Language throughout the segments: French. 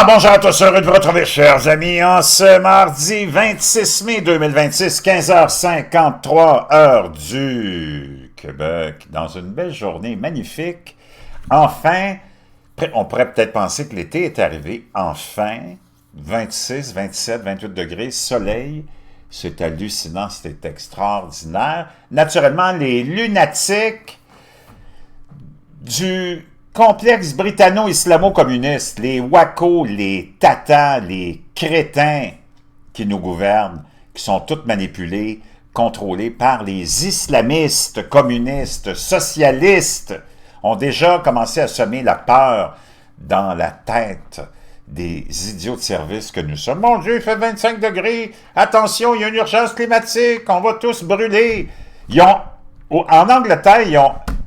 Bonjour à tous, heureux de vous retrouver, chers amis, en ce mardi 26 mai 2026, 15h53, heure du Québec, dans une belle journée magnifique. Enfin, on pourrait peut-être penser que l'été est arrivé, enfin, 26, 27, 28 degrés, soleil, c'est hallucinant, c'est extraordinaire. Naturellement, les lunatiques du complexe britanno-islamo-communiste, les wacos, les tatas, les crétins qui nous gouvernent, qui sont tous manipulés, contrôlés par les islamistes, communistes, socialistes, ont déjà commencé à semer la peur dans la tête des idiots de service que nous sommes. Mon Dieu, il fait 25 degrés, attention, il y a une urgence climatique, on va tous brûler. En Angleterre,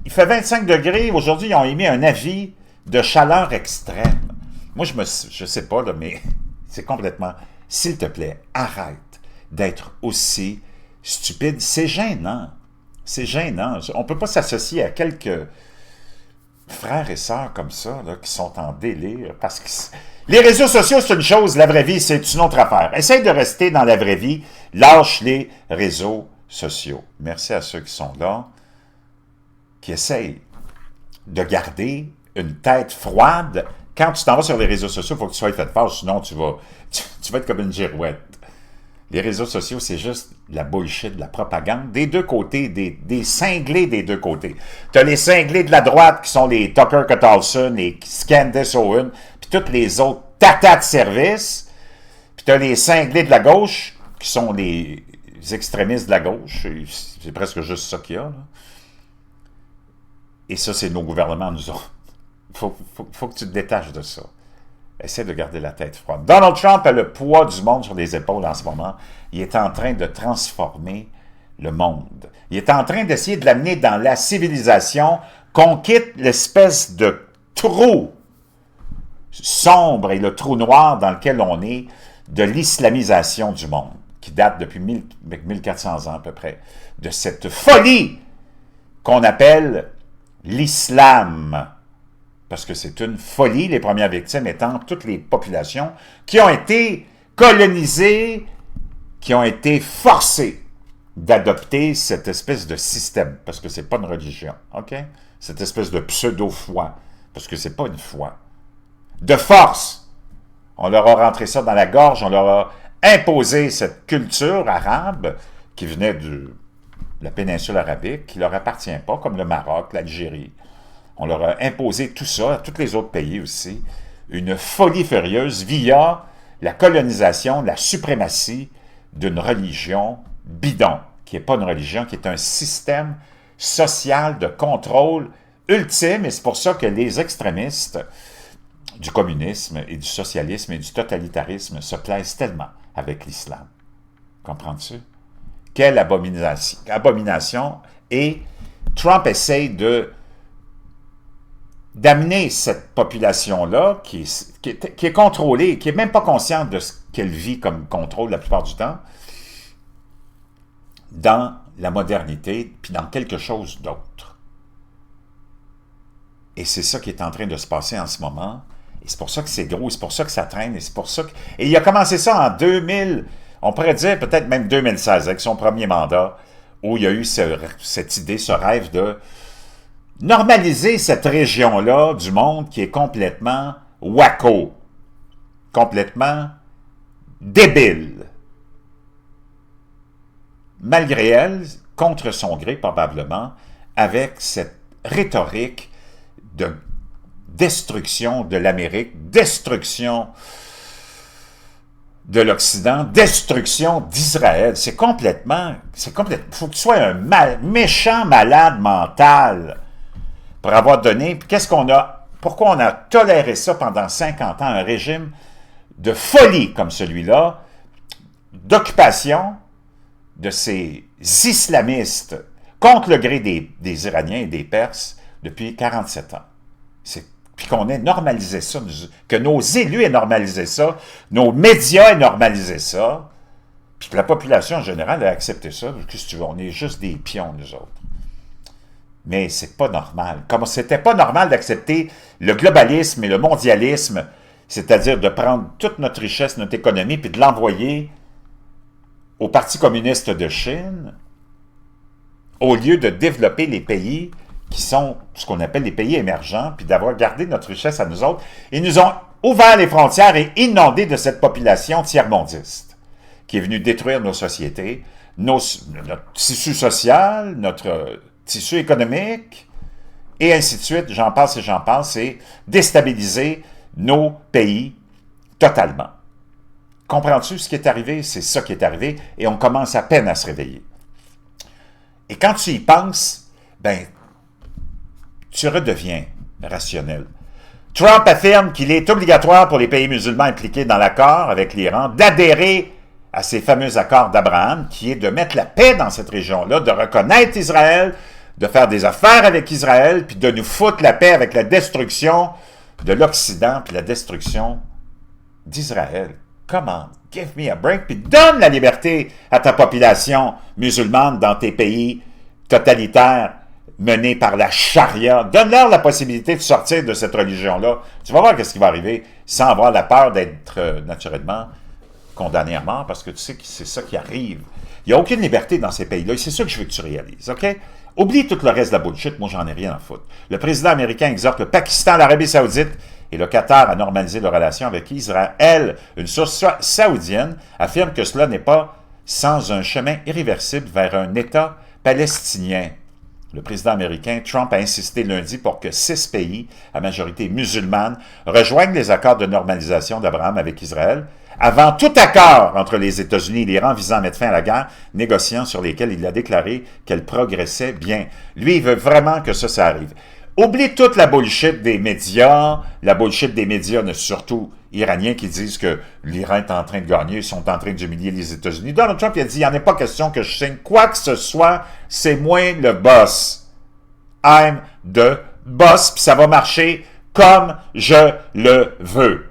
il fait 25 degrés. Aujourd'hui, ils ont émis un avis de chaleur extrême. Moi, je sais pas, là, mais c'est complètement... S'il te plaît, arrête d'être aussi stupide. C'est gênant. C'est gênant. On ne peut pas s'associer à quelques frères et sœurs comme ça, là, qui sont en délire. Parce que les réseaux sociaux, c'est une chose. La vraie vie, c'est une autre affaire. Essaye de rester dans la vraie vie. Lâche les réseaux sociaux. Merci à ceux qui sont là, qui essayent de garder une tête froide. Quand tu t'en vas sur les réseaux sociaux, il faut que tu sois fait fort, sinon tu vas être comme une girouette. Les réseaux sociaux, c'est juste de la bullshit, de la propagande, des deux côtés, des cinglés des deux côtés. Tu as les cinglés de la droite qui sont les Tucker Carlson, les Candace Owen, puis toutes les autres tatas de service, puis tu as les cinglés de la gauche qui sont les extrémistes de la gauche, c'est presque juste ça qu'il y a, là. Et ça, c'est nos gouvernements, nous autres. Il faut que tu te détaches de ça. Essaie de garder la tête froide. Donald Trump a le poids du monde sur les épaules en ce moment. Il est en train de transformer le monde. Il est en train d'essayer de l'amener dans la civilisation, qu'on quitte l'espèce de trou sombre et le trou noir dans lequel on est de l'islamisation du monde, qui date depuis 1400 ans à peu près, de cette folie qu'on appelle l'islam, parce que c'est une folie, les premières victimes étant toutes les populations qui ont été colonisées, qui ont été forcées d'adopter cette espèce de système, parce que c'est pas une religion, ok? Cette espèce de pseudo-foi, parce que c'est pas une foi. De force, on leur a rentré ça dans la gorge, on leur a imposé cette culture arabe qui venait de la péninsule arabique, qui ne leur appartient pas, comme le Maroc, l'Algérie. On leur a imposé tout ça, à tous les autres pays aussi, une folie furieuse via la colonisation, la suprématie d'une religion bidon, qui n'est pas une religion, qui est un système social de contrôle ultime, et c'est pour ça que les extrémistes du communisme et du socialisme et du totalitarisme se plaisent tellement avec l'islam. Comprends-tu? Quelle abomination. Et Trump essaye d'amener cette population-là, qui est contrôlée, qui n'est même pas consciente de ce qu'elle vit comme contrôle la plupart du temps, dans la modernité, puis dans quelque chose d'autre. Et c'est ça qui est en train de se passer en ce moment. Et c'est pour ça que c'est gros, c'est pour ça que ça traîne, et c'est pour ça que... Et il a commencé ça en 2000... On pourrait dire peut-être même 2016, avec son premier mandat, où il y a eu cette idée, ce rêve de normaliser cette région-là du monde qui est complètement wacko, complètement débile. Malgré elle, contre son gré probablement, avec cette rhétorique de destruction de l'Amérique, destruction de l'Occident, destruction d'Israël. C'est complètement... Il faut que tu sois un méchant malade mental pour avoir donné... Pourquoi on a toléré ça pendant 50 ans, un régime de folie comme celui-là, d'occupation de ces islamistes contre le gré des Iraniens et des Perses depuis 47 ans. Puis qu'on ait normalisé ça, que nos élus aient normalisé ça, nos médias aient normalisé ça, puis que la population en général a accepté ça. Qu'est-ce que tu veux? On est juste des pions, nous autres. Mais c'est pas normal. Comme c'était pas normal d'accepter le globalisme et le mondialisme, c'est-à-dire de prendre toute notre richesse, notre économie, puis de l'envoyer au Parti communiste de Chine, au lieu de développer les pays qui sont ce qu'on appelle les pays émergents, puis d'avoir gardé notre richesse à nous autres. Ils nous ont ouvert les frontières et inondé de cette population tiers-mondiste qui est venue détruire nos sociétés, notre tissu social, notre tissu économique, et ainsi de suite, j'en passe et j'en passe, et déstabiliser nos pays totalement. Comprends-tu ce qui est arrivé? C'est ça qui est arrivé, et on commence à peine à se réveiller. Et quand tu y penses, ben, tu redeviens rationnel. Trump affirme qu'il est obligatoire pour les pays musulmans impliqués dans l'accord avec l'Iran d'adhérer à ces fameux accords d'Abraham, qui est de mettre la paix dans cette région-là, de reconnaître Israël, de faire des affaires avec Israël, puis de nous foutre la paix avec la destruction de l'Occident, puis la destruction d'Israël. Come on, give me a break, puis donne la liberté à ta population musulmane dans tes pays totalitaires menés par la charia. Donne-leur la possibilité de sortir de cette religion-là. Tu vas voir ce qui va arriver sans avoir la peur d'être naturellement condamné à mort, parce que tu sais que c'est ça qui arrive. Il n'y a aucune liberté dans ces pays-là, et c'est ça que je veux que tu réalises, OK? Oublie tout le reste de la bullshit, moi j'en ai rien à foutre. Le président américain exhorte le Pakistan, l'Arabie Saoudite et le Qatar à normaliser leurs relations avec Israël. Une source saoudienne affirme que cela n'est pas sans un chemin irréversible vers un État palestinien. Le président américain Trump a insisté lundi pour que 6 pays, à majorité musulmane, rejoignent les accords de normalisation d'Abraham avec Israël, avant tout accord entre les États-Unis et l'Iran visant à mettre fin à la guerre, négociant sur lesquels il a déclaré qu'elle progressait bien. Lui, il veut vraiment que ça arrive. Oublie toute la bullshit des médias, surtout iraniens qui disent que l'Iran est en train de gagner, ils sont en train d'humilier les États-Unis. Donald Trump il a dit, il n'y en a pas question que je signe quoi que ce soit, c'est moi le boss. I'm the boss, puis ça va marcher comme je le veux.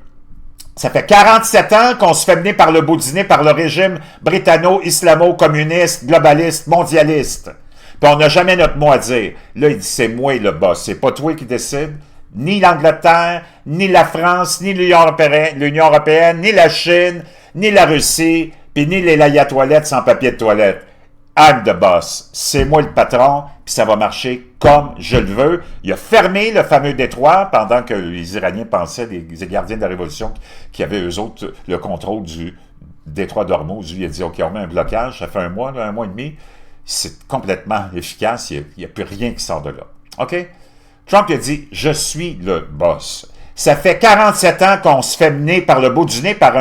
Ça fait 47 ans qu'on se fait mener par le bout du nez par le régime britanno-islamo-communiste, globaliste, mondialiste. Puis on n'a jamais notre mot à dire. Là, il dit, c'est moi le boss. C'est pas toi qui décide. Ni l'Angleterre, ni la France, ni l'Union européenne, ni la Chine, ni la Russie, puis ni les layas toilettes sans papier de toilette. I'm the boss. C'est moi le patron, puis ça va marcher comme je le veux. Il a fermé le fameux détroit pendant que les Iraniens pensaient, les gardiens de la Révolution, qui avaient eux autres le contrôle du détroit d'Ormuz. Lui, il a dit, OK, on met un blocage, ça fait un mois et demi. C'est complètement efficace, il n'y a plus rien qui sort de là. OK? Trump a dit, je suis le boss. Ça fait 47 ans qu'on se fait mener par le bout du nez par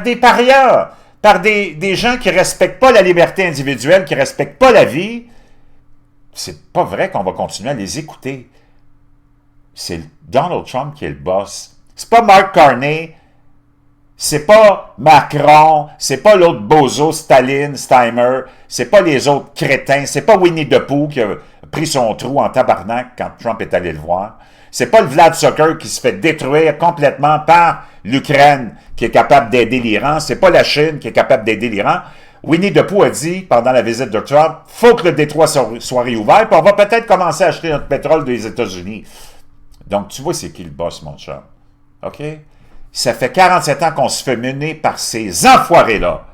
des parias, par des gens qui ne respectent pas la liberté individuelle, qui ne respectent pas la vie. C'est pas vrai qu'on va continuer à les écouter. C'est Donald Trump qui est le boss. C'est pas Mark Carney, c'est pas Macron, c'est pas l'autre bozo Staline, Steimer, c'est pas les autres crétins, c'est pas Winnie the Pooh qui a pris son trou en tabarnak quand Trump est allé le voir. C'est pas le Vladsucker qui se fait détruire complètement par l'Ukraine qui est capable d'aider l'Iran. C'est pas la Chine qui est capable d'aider l'Iran. Winnie the Pooh a dit, pendant la visite de Trump, faut que le détroit soit réouvert, puis on va peut-être commencer à acheter notre pétrole des États-Unis. Donc, tu vois, c'est qui le boss, mon chum? OK? Ça fait 47 ans qu'on se fait mener par ces enfoirés-là.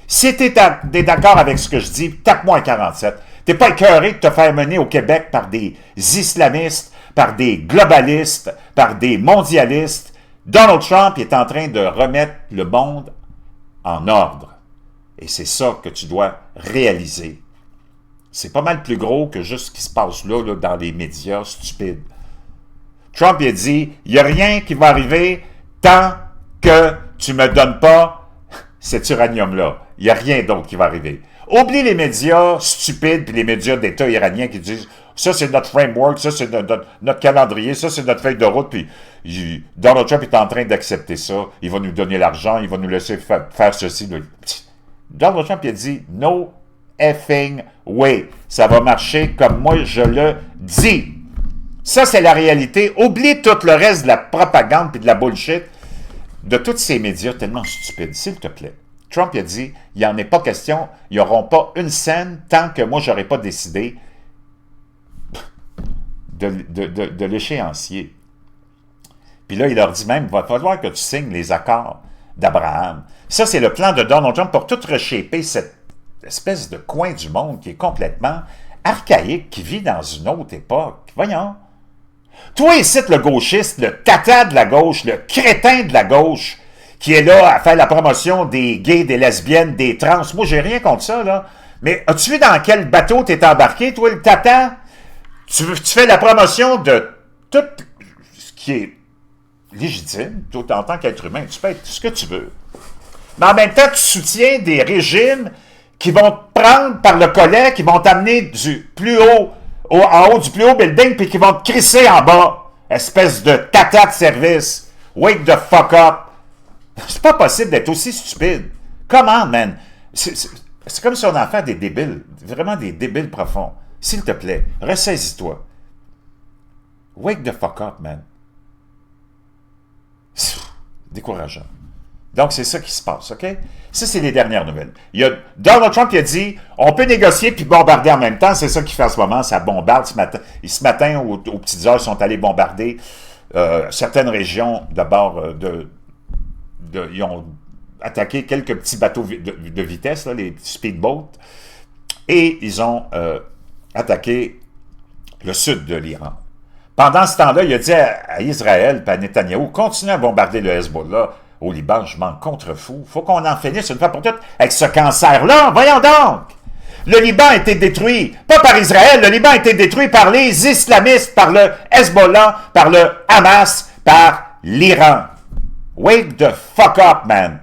Si tu es d'accord avec ce que je dis, tape-moi un 47. T'es pas écœuré de te faire mener au Québec par des islamistes, par des globalistes, par des mondialistes. Donald Trump est en train de remettre le monde en ordre. Et c'est ça que tu dois réaliser. C'est pas mal plus gros que juste ce qui se passe là dans les médias stupides. Trump il a dit, il n'y a rien qui va arriver tant que tu ne me donnes pas cet uranium-là. Il n'y a rien d'autre qui va arriver. Oublie les médias stupides et les médias d'État iraniens qui disent ça c'est notre framework, ça c'est notre calendrier, ça c'est notre feuille de route, puis Donald Trump est en train d'accepter ça. Il va nous donner l'argent, il va nous laisser faire ceci. Donald Trump il a dit no effing way. Ça va marcher comme moi je le dis. Ça, c'est la réalité. Oublie tout le reste de la propagande et de la bullshit de tous ces médias tellement stupides, s'il te plaît. Trump a dit, il n'y en est pas question, ils n'auront pas une scène tant que moi, je n'aurai pas décidé de l'échéancier. Puis là, il leur dit même, il va falloir que tu signes les accords d'Abraham. Ça, c'est le plan de Donald Trump pour tout reshaper cette espèce de coin du monde qui est complètement archaïque, qui vit dans une autre époque. Voyons. Toi, ici, le gauchiste, le tata de la gauche, le crétin de la gauche, qui est là à faire la promotion des gays, des lesbiennes, des trans. Moi, j'ai rien contre ça, là. Mais as-tu vu dans quel bateau t'es embarqué, toi, le tata? Tu fais la promotion de tout ce qui est légitime, tout en tant qu'être humain. Tu peux être ce que tu veux. Mais en même temps, tu soutiens des régimes qui vont te prendre par le collet, qui vont t'amener du plus haut, en haut du plus haut building, puis qui vont te crisser en bas. Espèce de tata de service. Wake the fuck up. C'est pas possible d'être aussi stupide. Comment, man? C'est comme si on a affaire à des débiles. Vraiment des débiles profonds. S'il te plaît, ressaisis-toi. Wake the fuck up, man. Décourageant. Donc, c'est ça qui se passe, OK? Ça, c'est les dernières nouvelles. Donald Trump, il a dit, on peut négocier puis bombarder en même temps. C'est ça qu'il fait en ce moment. Ça bombarde ce matin. Ce matin, aux petites heures, ils sont allés bombarder certaines régions, d'abord, ils ont attaqué quelques petits bateaux de vitesse, là, les speedboats, et ils ont attaqué le sud de l'Iran. Pendant ce temps-là, il a dit à Israël et à Netanyahou, continuez à bombarder le Hezbollah au Liban, je m'en contrefous. Il faut qu'on en finisse une fois pour toutes avec ce cancer-là. Voyons donc! Le Liban a été détruit, pas par Israël, le Liban a été détruit par les islamistes, par le Hezbollah, par le Hamas, par l'Iran. Wake the fuck up, man!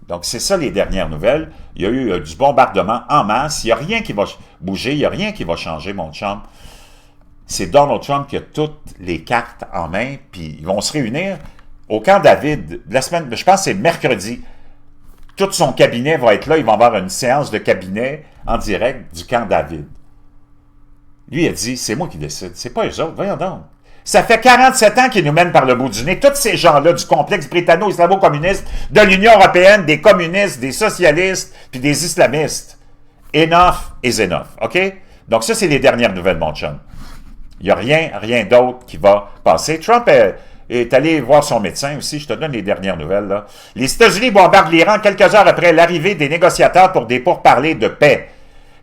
Donc, c'est ça les dernières nouvelles. Il y a eu du bombardement en masse. Il n'y a rien qui va bouger, il n'y a rien qui va changer, mon chum. C'est Donald Trump qui a toutes les cartes en main, puis ils vont se réunir au camp David la semaine, je pense que c'est mercredi. Tout son cabinet va être là, ils vont avoir une séance de cabinet en direct du camp David. Lui a dit, c'est moi qui décide, c'est pas eux autres, voyons donc. Ça fait 47 ans qu'ils nous mènent par le bout du nez. Tous ces gens-là du complexe britanno-islamo-communiste, de l'Union européenne, des communistes, des socialistes, puis des islamistes. Enough is enough, OK? Donc ça, c'est les dernières nouvelles, mon chum. Il n'y a rien d'autre qui va passer. Trump est allé voir son médecin aussi. Je te donne les dernières nouvelles, là. Les États-Unis bombardent l'Iran quelques heures après l'arrivée des négociateurs pour des pourparlers de paix.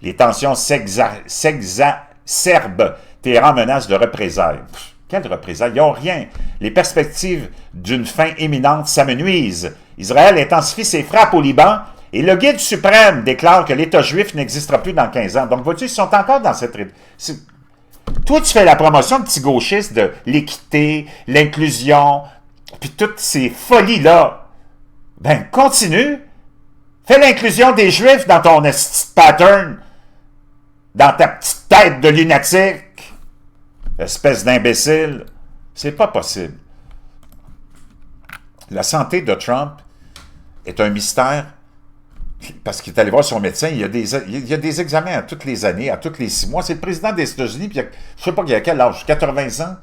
Les tensions s'exacerbent. Téhéran menace de représailles. Quelle représailles? Ils n'ont rien. Les perspectives d'une fin imminente s'amenuisent. Israël intensifie ses frappes au Liban et le guide suprême déclare que l'État juif n'existera plus dans 15 ans. Donc, vois-tu, ils sont encore dans cette... Toi, tu fais la promotion de petits gauchistes de l'équité, l'inclusion, puis toutes ces folies-là. Ben, continue. Fais l'inclusion des Juifs dans ton pattern, dans ta petite tête de lunatique. Espèce d'imbécile. C'est pas possible. La santé de Trump est un mystère parce qu'il est allé voir son médecin. Il y a des examens à toutes les années, à tous les 6 mois. C'est le président des États-Unis, puis je ne sais pas il a quel âge, 80 ans,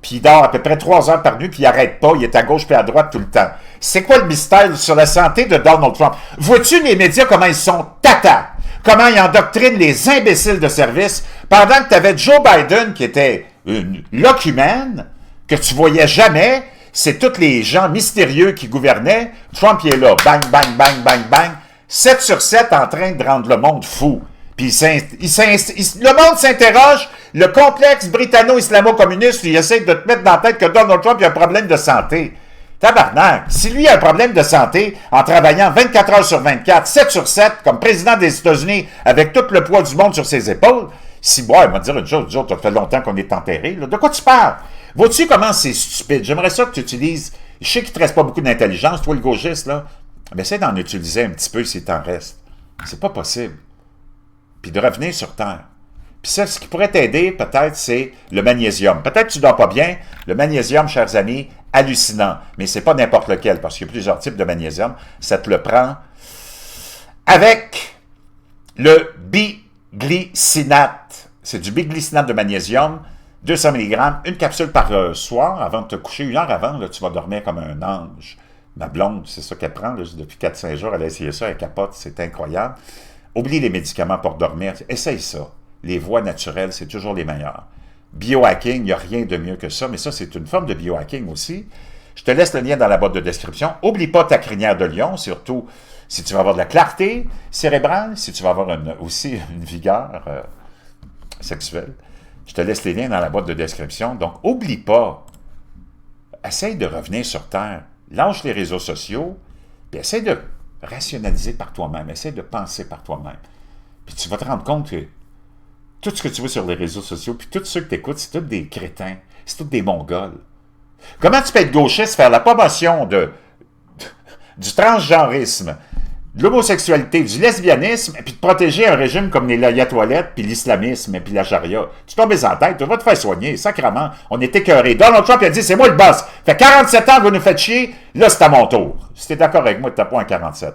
puis il dort à peu près 3 heures par nuit, puis il n'arrête pas, il est à gauche puis à droite tout le temps. C'est quoi le mystère sur la santé de Donald Trump? Vois-tu les médias, comment ils sont tata? Comment ils endoctrinent les imbéciles de service, pendant que tu avais Joe Biden, qui était une locumène, que tu voyais jamais, c'est tous les gens mystérieux qui gouvernaient. Trump, il est là, bang, bang, bang, bang, bang, 7 sur 7 en train de rendre le monde fou. Puis le monde s'interroge, le complexe britanno-islamo-communiste, il essaie de te mettre dans la tête que Donald Trump a un problème de santé. Tabarnak, si lui a un problème de santé en travaillant 24 heures sur 24, 7 sur 7, comme président des États-Unis, avec tout le poids du monde sur ses épaules, si moi, il va me dire une chose, ça fait longtemps qu'on est enterré, là. De quoi tu parles? Vois-tu comment c'est stupide? J'aimerais ça que tu utilises, je sais qu'il ne te reste pas beaucoup d'intelligence, toi le gauchiste, là, mais essaie d'en utiliser un petit peu s'il t'en reste. C'est pas possible. Puis de revenir sur Terre. Puis ça, ce qui pourrait t'aider, peut-être, c'est le magnésium. Peut-être que tu ne dors pas bien. Le magnésium, chers amis, hallucinant. Mais c'est pas n'importe lequel, parce qu'il y a plusieurs types de magnésium. Ça te le prend avec le biglycinate. C'est du biglycinate de magnésium, 200 mg, une capsule par soir, avant de te coucher. 1 heure avant, là, tu vas dormir comme un ange. Ma blonde, c'est ça qu'elle prend. Là, depuis 4-5 jours, elle a essayé ça, elle capote, c'est incroyable. Oublie les médicaments pour dormir. Essaye ça. Les voies naturelles, c'est toujours les meilleures. biohacking, il n'y a rien de mieux que ça, mais ça, c'est une forme de biohacking aussi. Je te laisse le lien dans la boîte de description. Oublie pas ta crinière de lion, surtout si tu vas avoir de la clarté cérébrale, si tu vas avoir aussi une vigueur sexuelle. Je te laisse les liens dans la boîte de description. Donc, oublie pas, essaye de revenir sur Terre. Lâche les réseaux sociaux, puis essaye de rationaliser par toi-même, essaye de penser par toi-même. Puis tu vas te rendre compte que tout ce que tu vois sur les réseaux sociaux, puis tous ceux que tu écoutes, c'est tous des crétins, c'est tous des mongols. Comment tu peux être gauchiste, faire la promotion du transgenrisme, de l'homosexualité, du lesbianisme, et puis de protéger un régime comme les Toilettes, puis l'islamisme, et puis la charia? Tu tombes en tête, tu vas te faire soigner, sacrément. On est écœurés. Donald Trump a dit, c'est moi le boss. Fait 47 ans que vous nous faites chier, là c'est à mon tour. Si t'es d'accord avec moi, tu t'as pas un 47.